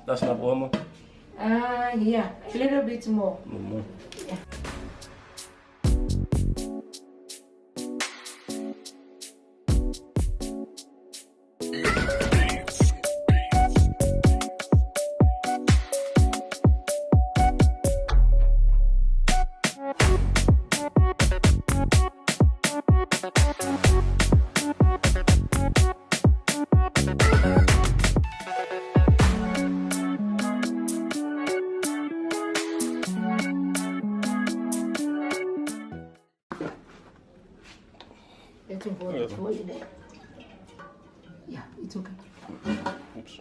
That's not warmer? Yeah, a little bit more. Yeah. It's important for you there. Yeah, it's okay. Oops.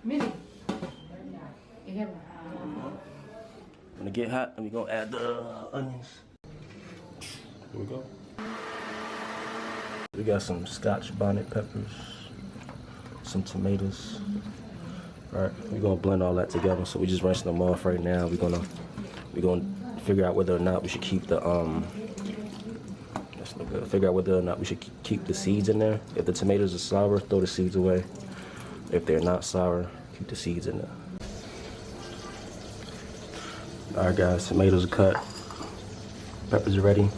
Millie. When it get hot, then we gonna add the onions. Here we go. We got some Scotch bonnet peppers, some tomatoes. All right, we're gonna blend all that together. So we just rinsing them off right now. We're gonna figure out whether or not we should keep the figure out whether or not we should keep the seeds in there. If the tomatoes are sour, throw the seeds away. If they're not sour, keep the seeds in there. All right, guys, tomatoes are cut. Peppers are ready.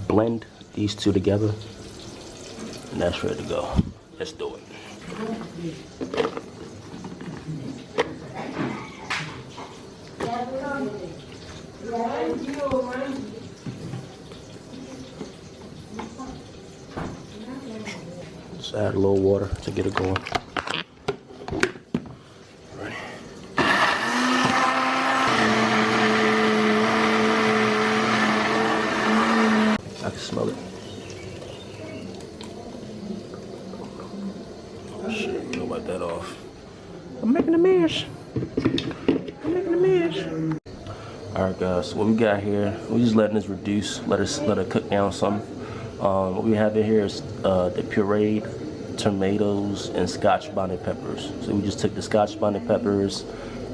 Blend these two together, and that's ready to go. Let's do it. Just add a little water to get it going. Ready. I can smell it. Oh shit, don't wipe that off. I'm making a mess. I'm making a mess. Alright guys, so what we got here, we're just letting this reduce, let it cook down some. What we have in here is the pureed tomatoes and Scotch bonnet peppers. So we just took the Scotch bonnet peppers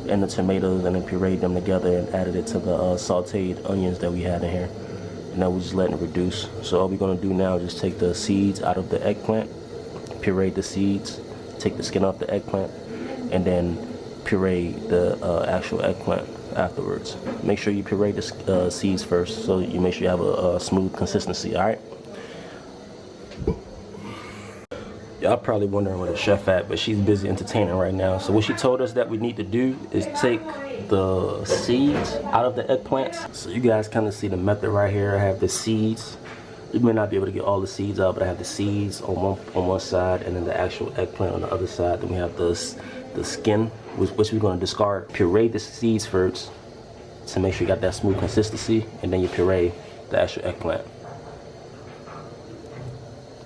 and the tomatoes and then pureed them together and added it to the sauteed onions that we had in here. And now we're just letting it reduce. So all we're gonna do now is just take the seeds out of the eggplant, puree the seeds, take the skin off the eggplant, and then puree the actual eggplant afterwards. Make sure you puree the seeds first so you make sure you have a smooth consistency, all right? Y'all probably wondering where the chef at, but she's busy entertaining right now. So what she told us that we need to do is take the seeds out of the eggplants. So you guys kind of see the method right here. I have the seeds. You may not be able to get all the seeds out, but I have the seeds on one side and then the actual eggplant on the other side. Then we have the skin, which we're going to discard. Puree the seeds first to make sure you got that smooth consistency, and then you puree the actual eggplant.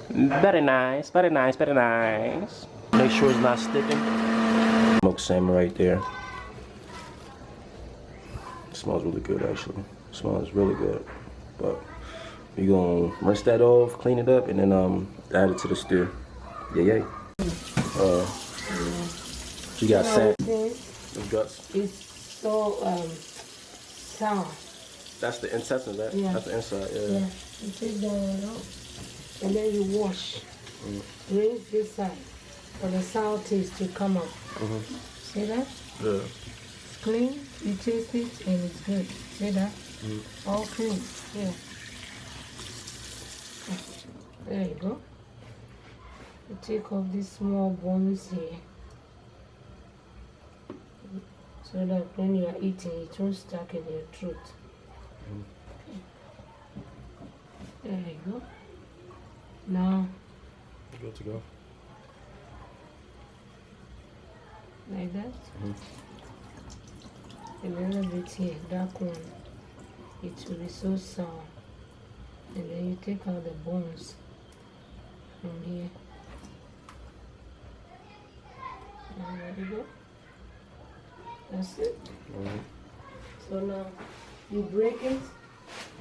Very nice, very nice, very nice. Make sure it's not sticking. Smoked salmon right there. It smells really good actually. It smells really good. But we're gonna rinse that off, clean it up, and then add it to the stew. Yay. You got sand. Them guts. It's so sour. That's the intestine, right? Yeah. That's the inside, yeah. Yeah. You take that out, and then you wash. Rinse this side for the sour taste to come up. See that? Yeah. It's clean. You taste it and it's good. See that? All clean. Yeah. There you go. You take off these small bones here, so that when you are eating, it won't stuck in your throat. There you go. Now, Good to go. like that. A little bit here, dark one. It will be so sour. And then you take out the bones from here. And there you go. That's it. So now you break it,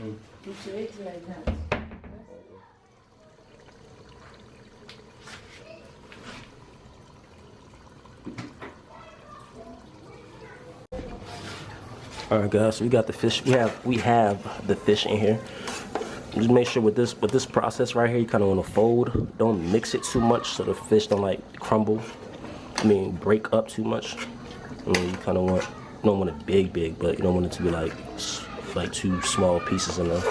you should eat it like that. All right, guys. So we got the fish. We have the fish in here. just make sure with this process right here, you kind of want to fold. Don't mix it too much so the fish don't like crumble. I mean, break up too much. I mean, you kind of want, you don't want it big, but you don't want it to be like two small pieces in there.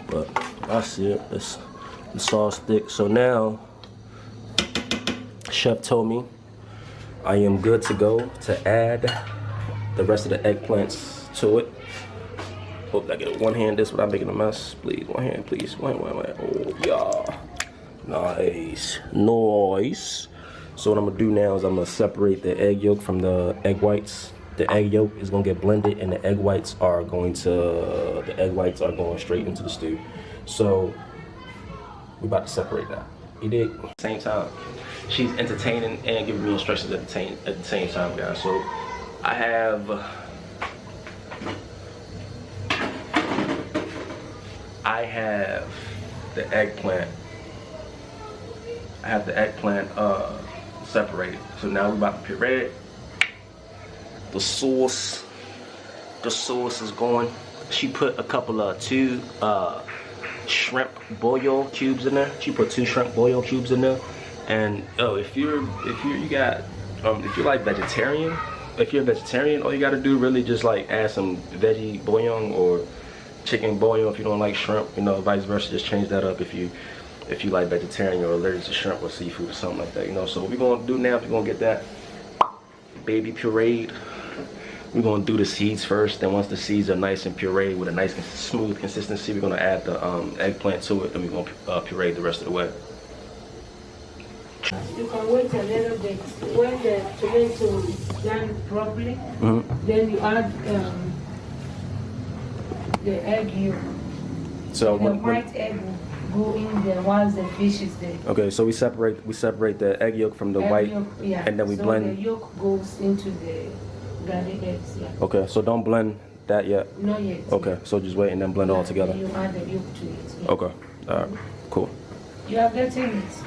But that's it. It's the sauce thick. So now, chef told me I am good to go to add the rest of the eggplants to it. Hope I get one hand this without making a mess. Please, one hand, please. One. Oh, yeah. Nice. Nice. So what I'm gonna do now is I'm gonna separate the egg yolk from the egg whites. The egg yolk is gonna get blended, and the egg whites are going straight into the stew. So we're about to separate that. You dig? Same time, she's entertaining and giving me instructions at the same time, guys. So I have the eggplant. I have the eggplant separated. So now we're about to puree it. The sauce is going. She put a couple of two shrimp bouillon cubes in there. She put 2 shrimp bouillon cubes in there. And if you're like vegetarian, if you're a vegetarian, all you gotta do really just like add some veggie bouillon or chicken bouillon if you don't like shrimp, you know, vice versa. Just change that up if you like vegetarian or allergic to shrimp or seafood or something like that, you know. So what we're gonna do now is we're gonna get that baby pureed. We're gonna do the seeds first. Then once the seeds are nice and pureed with a nice smooth consistency, we're gonna add the eggplant to it, and we're gonna puree the rest of the way. You can wait a little bit. When the tomato is done properly, then you add the egg yolk. So the white egg will go in there once the fish is there. Okay, so we separate the egg yolk from the white, yolk, yeah. And then we blend. The yolk goes into the garlic eggs. Yeah. Okay, so don't blend that yet. Not yet. Okay, so just wait and then blend it all together. You add the yolk to it. Yeah. Okay, all right, cool. You are getting it.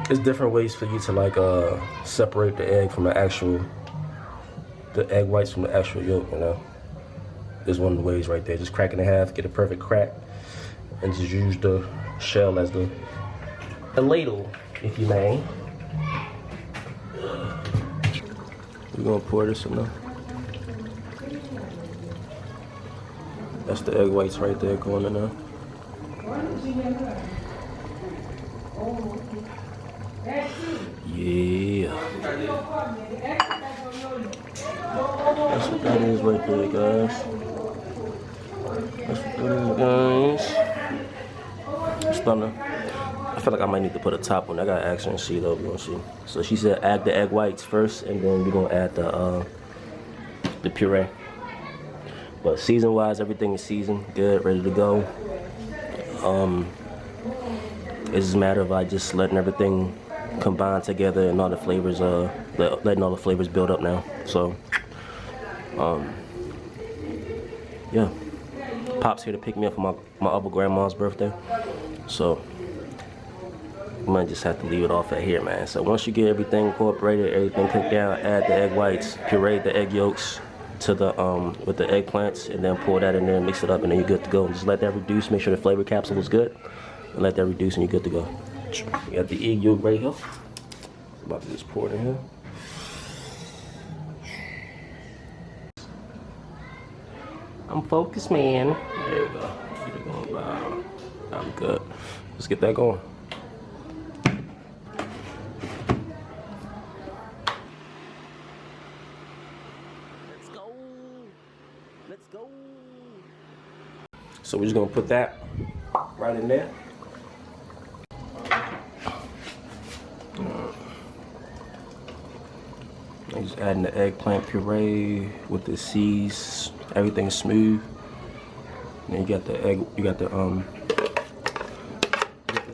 There's different ways for you to like separate the egg from the egg whites from the actual yolk, you know. There's one of the ways right there. Just crack it in half, get a perfect crack, and just use the shell as the ladle, if you may. We're gonna pour this in there. That's the egg whites right there going in there. Yeah. That's what that is right there, guys. That's what that is, guys. It's stunning. I feel like I might need to put a top on. I gotta ask her and see though. We're gonna see. So she said add the egg whites first, and then we're gonna add the puree. But season-wise, everything is seasoned, good, ready to go. It's just a matter of just letting everything combine together and all the flavors, letting all the flavors build up now. So, yeah. Pop's here to pick me up for my other grandma's birthday. So, you might just have to leave it off at here, man. So once you get everything incorporated, everything cooked down, add the egg whites, puree the egg yolks to the with the eggplants, and then pour that in there and mix it up, and then you're good to go. Just let that reduce, make sure the flavor capsule is good, and let that reduce, and you're good to go. You got the egg yolk right here. I'm about to just pour it in here. I'm focused, man. There we go. Keep it going. Wow. I'm good. Let's get that going. Let's go. Let's go. So we're just gonna put that right in there. I'm just adding the eggplant puree with the seeds, everything smooth. And then you got the egg, you got the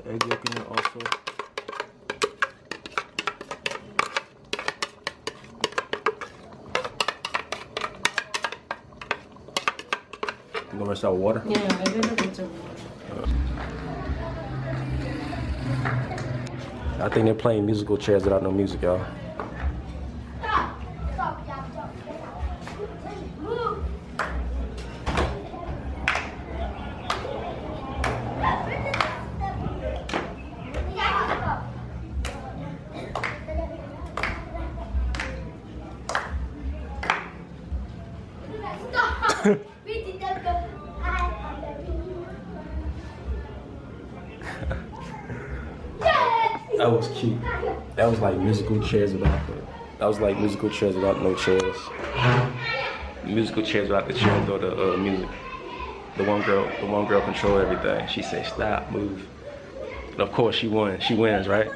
egg yolk in there also. You gonna rinse out with water? Yeah, a little bit of water. I think they're playing musical chairs without no music, y'all. That was cute. That was like musical chairs without the. That was like musical chairs without no chairs. Musical chairs without the chairs or the music. The one girl controlled everything. She said, "Stop, move." And of course, she won. She wins, right?